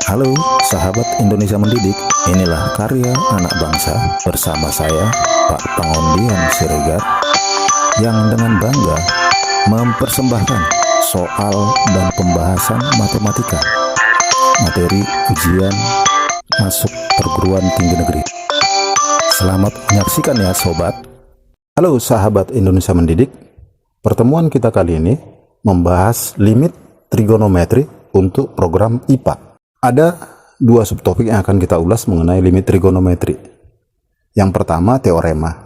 Halo sahabat Indonesia Mendidik, inilah karya anak bangsa bersama saya Pak Pangondian Siregar yang dengan bangga mempersembahkan soal dan pembahasan matematika materi ujian masuk perguruan tinggi negeri. Selamat menyaksikan ya sobat. Halo sahabat Indonesia Mendidik, pertemuan kita kali ini membahas limit trigonometri untuk program IPA. Ada dua subtopik yang akan kita ulas mengenai limit trigonometri. Yang pertama teorema,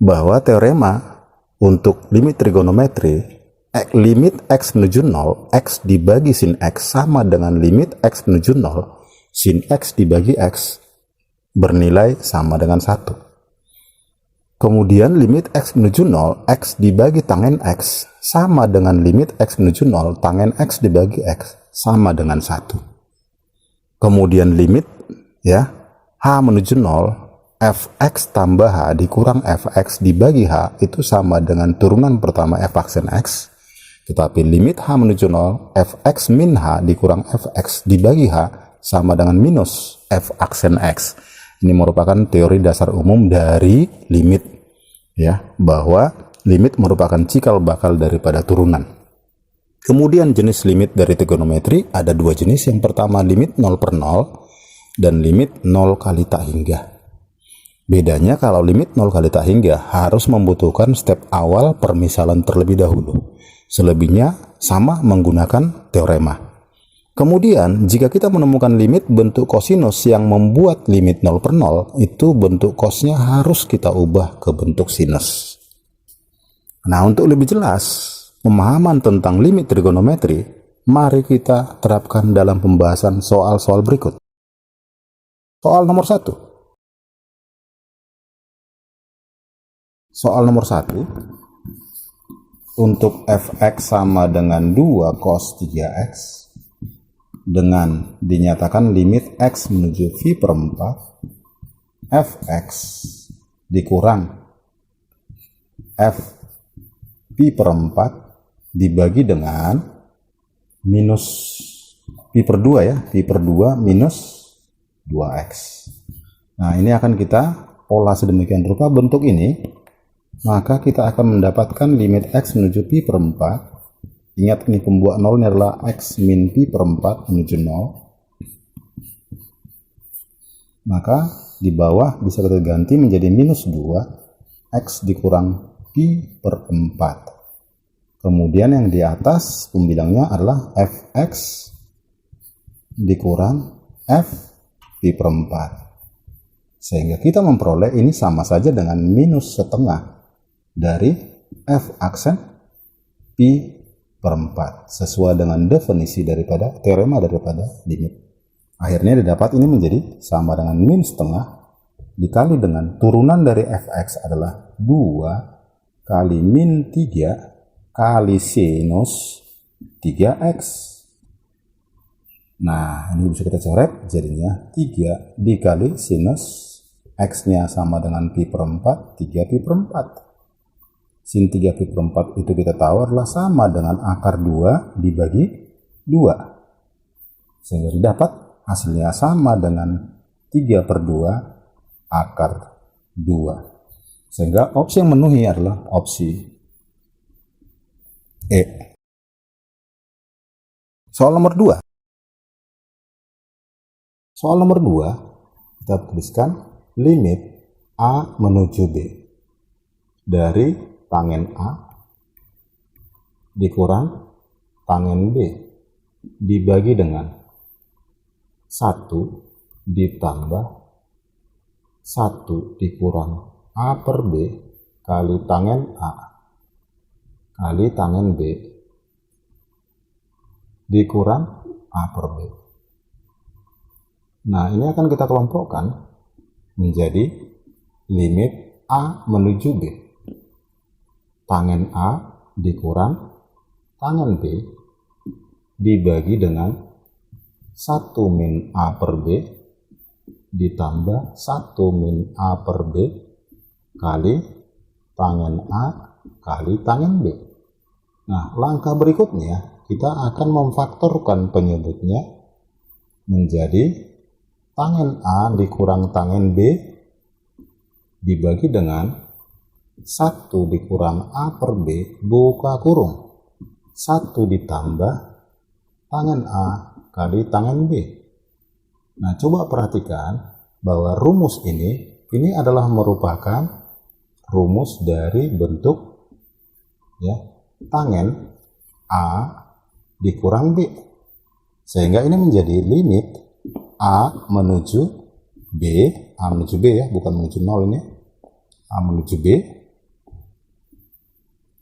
bahwa teorema untuk limit trigonometri, limit x menuju 0, x dibagi sin x sama dengan limit x menuju 0, sin x dibagi x bernilai sama dengan 1. Kemudian limit x menuju 0, x dibagi tangen x sama dengan limit x menuju 0, tangen x dibagi x sama dengan 1. Kemudian limit ya h menuju 0, fx tambah h dikurang fx dibagi h itu sama dengan turunan pertama f aksen x. Tetapi limit h menuju 0, fx min h dikurang fx dibagi h sama dengan minus f aksen x. Ini merupakan teori dasar umum dari limit ya, bahwa limit merupakan cikal bakal daripada turunan. Kemudian jenis limit dari trigonometri ada dua jenis. Yang pertama limit 0 per 0 dan limit 0 kali tak hingga. Bedanya kalau limit 0 kali tak hingga harus membutuhkan step awal permisalan terlebih dahulu. Selebihnya sama menggunakan teorema. Kemudian jika kita menemukan limit bentuk kosinus yang membuat limit 0 per 0, itu bentuk cosnya harus kita ubah ke bentuk sinus. Nah, untuk lebih jelas pemahaman tentang limit trigonometri, mari kita terapkan dalam pembahasan soal-soal berikut. Soal nomor 1. Soal nomor 1. Untuk fx sama dengan 2 cos 3x dengan dinyatakan limit x menuju v per 4, fx dikurang f pi per 4 dibagi dengan minus pi per 2 ya, pi per 2 minus 2x. Nah, ini akan kita olah sedemikian rupa bentuk ini, maka kita akan mendapatkan limit x menuju pi per 4. Ingat, ini pembuat 0 ini adalah x min pi per 4 menuju 0. Maka di bawah bisa kita ganti menjadi minus 2 x dikurang pi per 4. Kemudian yang di atas pembilangnya adalah fx dikurang f pi per 4. Sehingga kita memperoleh ini sama saja dengan minus setengah dari f aksen pi per 4. Sesuai dengan definisi daripada teorema daripada limit. Akhirnya didapat ini menjadi sama dengan min setengah dikali dengan turunan dari fx adalah 2 kali min 3 kali sinus 3x. Nah, ini bisa kita coret jadinya 3 dikali sinus x nya sama dengan pi per 4, 3 pi per 4. Sin 3 pi per 4 itu kita tahu adalah sama dengan akar 2 dibagi 2. Sehingga didapat hasilnya sama dengan 3 per 2 akar 2. Sehingga opsi yang memenuhi adalah opsi E. Soal nomor 2. Soal nomor 2, kita tuliskan limit A menuju B dari tangen A dikurang tangen B dibagi dengan 1 ditambah 1 dikurang A per B kali tangen A kali tangen B dikurang A per B. Nah, ini akan kita kelompokkan menjadi limit A menuju B. Tangen A dikurang tangen B dibagi dengan 1 min A per B ditambah 1 min A per B kali tangen A kali tangen B. Nah, langkah berikutnya kita akan memfaktorkan penyebutnya menjadi tangen A dikurang tangen B dibagi dengan 1 dikurang A per B buka kurung 1 ditambah tangen A kali tangen B. Nah, coba perhatikan bahwa rumus ini adalah merupakan rumus dari bentuk ya tangen A dikurang B, sehingga ini menjadi limit A menuju B, ya, bukan menuju 0 ini, A menuju B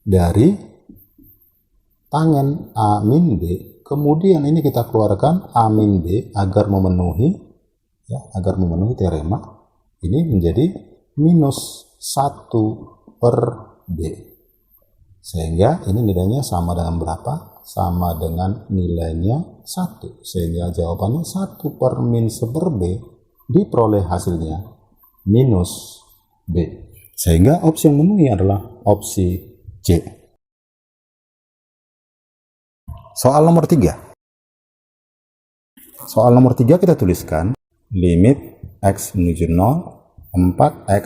dari tangen A min B. Kemudian ini kita keluarkan A min B agar memenuhi teorema ini menjadi minus 1 per B, sehingga ini nilainya sama dengan berapa? Sama dengan nilainya 1, sehingga jawabannya 1 per min 1 per B diperoleh hasilnya minus B, sehingga opsi yang memenuhi adalah opsi C. Soal nomor 3. Soal nomor 3 kita tuliskan limit X menuju 0, 4X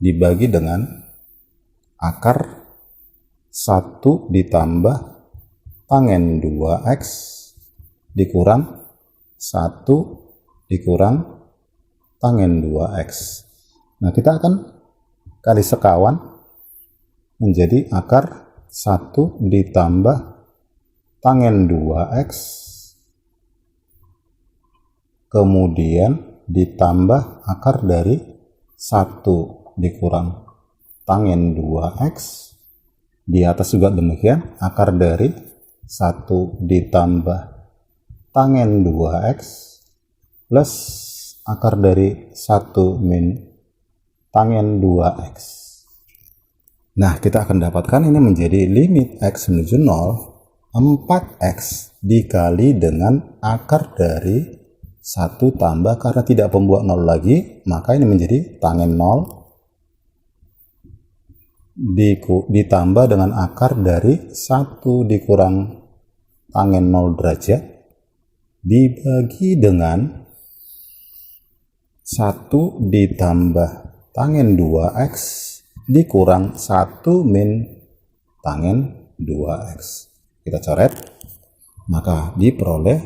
dibagi dengan akar 1 ditambah tangen 2X dikurang 1 dikurang tangen 2X. Nah, kita akan kali sekawan menjadi akar 1 ditambah tangen 2X kemudian ditambah akar dari 1 dikurang tangen 2X, di atas juga demikian akar dari 1 ditambah tangen 2X plus akar dari 1 min tangen 2X. Nah, kita akan dapatkan ini menjadi limit X menuju 0, 4X dikali dengan akar dari 1 tambah, karena tidak pembuat 0 lagi, maka ini menjadi tangen 0 ditambah dengan akar dari 1 dikurang tangen 0 derajat dibagi dengan 1 ditambah tangen 2X dikurang 1 min tangen 2X. Kita coret, maka diperoleh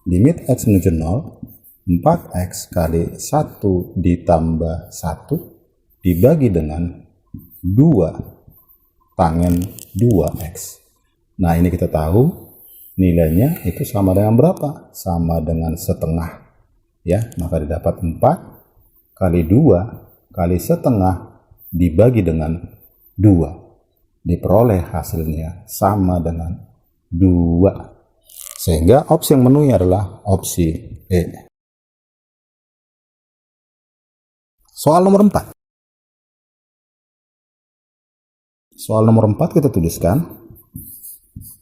limit X menuju 0, 4X kali 1 ditambah 1 dibagi dengan 2 tangen 2X. Nah, ini kita tahu nilainya itu sama dengan berapa? Sama dengan setengah. Ya, maka didapat 4 kali 2 kali setengah dibagi dengan 2. Diperoleh hasilnya sama dengan 2. Sehingga opsi yang memenuhi adalah opsi E. Soal nomor 4. Soal nomor 4 kita tuliskan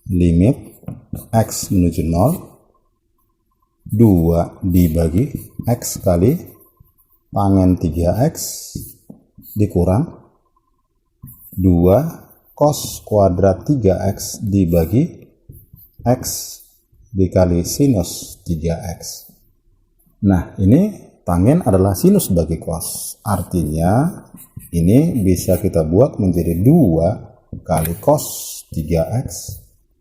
limit X menuju 0, 2 dibagi X kali tangen 3X dikurang 2 cos kuadrat 3X dibagi X dikali sinus 3X. Nah, ini tangen adalah sinus bagi cos. Artinya ini bisa kita buat menjadi 2 kali cos 3X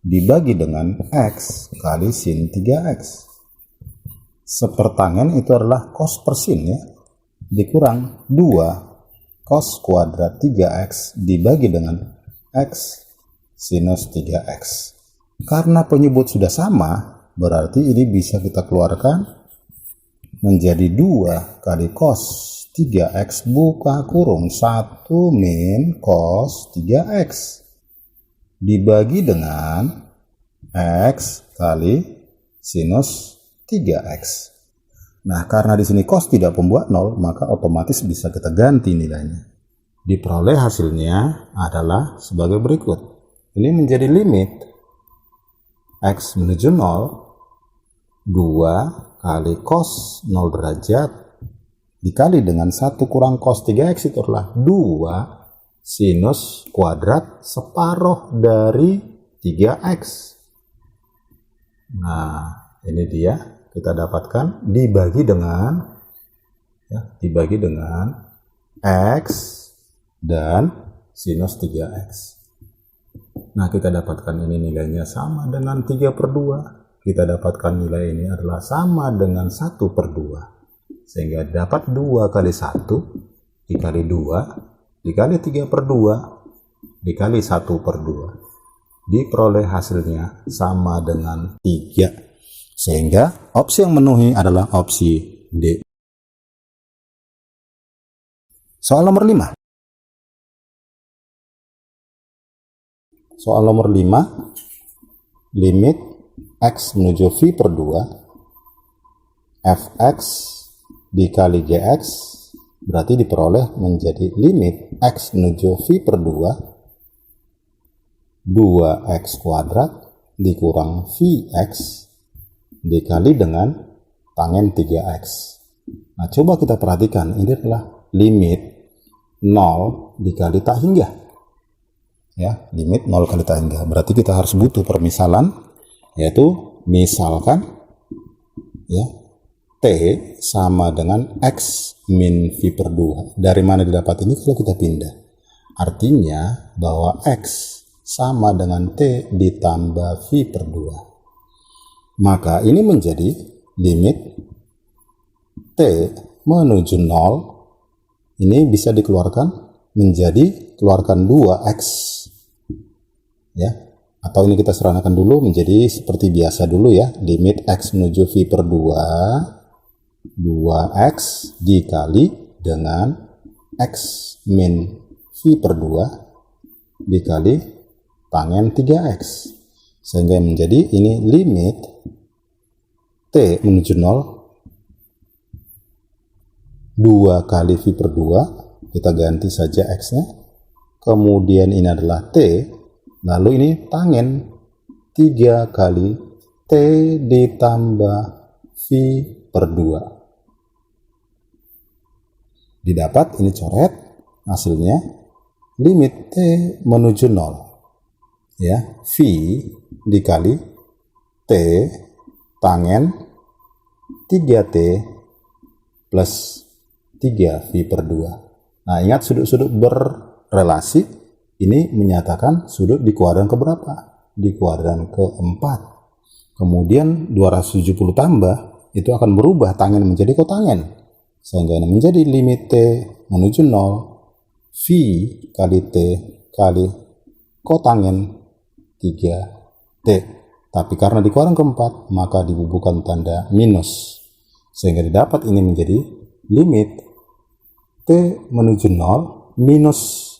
dibagi dengan X kali sin 3X. Sepertangen itu adalah cos per sin ya, dikurang 2 cos kuadrat 3X dibagi dengan X sinus 3X. Karena penyebut sudah sama, berarti ini bisa kita keluarkan menjadi 2 kali cos 3X buka kurung 1 min cos 3X dibagi dengan X kali sinus 3X. Nah, karena di sini cos tidak pembuat 0, maka otomatis bisa kita ganti nilainya. Diperoleh hasilnya adalah sebagai berikut. Ini menjadi limit X menuju 0, 2 kali cos 0 derajat dikali dengan 1 kurang cos 3X itu adalah 2 sinus kuadrat separuh dari 3X. Nah, ini dia kita dapatkan dibagi dengan X dan sinus 3X. Nah, kita dapatkan ini nilainya sama dengan 3/2. Kita dapatkan nilai ini adalah sama dengan 1/2. Sehingga dapat 2 kali 1 dikali 2 dikali 3/2 dikali 1/2. Diperoleh hasilnya sama dengan 3. Sehingga opsi yang memenuhi adalah opsi D. Soal nomor 5. Soal nomor 5, limit X menuju V/2 Fx dikali Gx berarti diperoleh menjadi limit X menuju V/2 2x kuadrat dikurang Vx dikali dengan tangen 3x. Nah, coba kita perhatikan, ini adalah limit 0 dikali tak hingga. Ya, limit 0 kali tak hingga. Berarti kita harus butuh permisalan, yaitu misalkan ya T sama dengan X min V/2. Dari mana didapat ini kalau kita pindah? Artinya bahwa X sama dengan T ditambah V/2. Maka ini menjadi limit T menuju 0. Ini bisa dikeluarkan menjadi keluarkan 2X. Ya, atau ini kita sederhanakan dulu menjadi seperti biasa dulu ya, limit X menuju V/2 2X dikali dengan X min V/2 dikali tangen 3X, sehingga menjadi ini limit T menuju 0 2 kali V/2, kita ganti saja X nya, kemudian ini adalah T, lalu ini tangen 3 kali T ditambah V/2. Didapat, ini coret hasilnya, limit T menuju 0 ya, V dikali T tangen 3T plus 3 V/2. Nah, ingat sudut-sudut berrelasi ini menyatakan sudut di kuadran keberapa? Di kuadran keempat. Kemudian 270 tambah itu akan berubah tangen menjadi kotangen, sehingga ini menjadi limit T menuju 0 V kali T kali kotangen 3T. Tapi karena di kuadran keempat maka dibubuhkan tanda minus, sehingga didapat ini menjadi limit T menuju 0 minus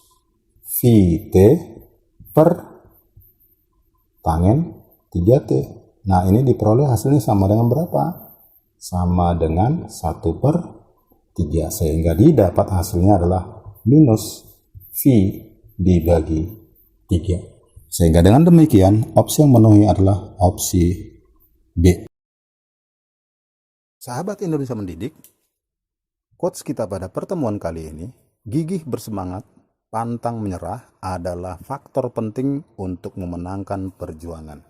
VT per tangen 3T. Nah, ini diperoleh hasilnya sama dengan berapa? Sama dengan 1/3, sehingga didapat hasilnya adalah minus V dibagi 3. Sehingga dengan demikian opsi yang memenuhi adalah opsi B. Sahabat Indonesia Mendidik, quotes kita pada pertemuan kali ini, gigih bersemangat, pantang menyerah adalah faktor penting untuk memenangkan perjuangan.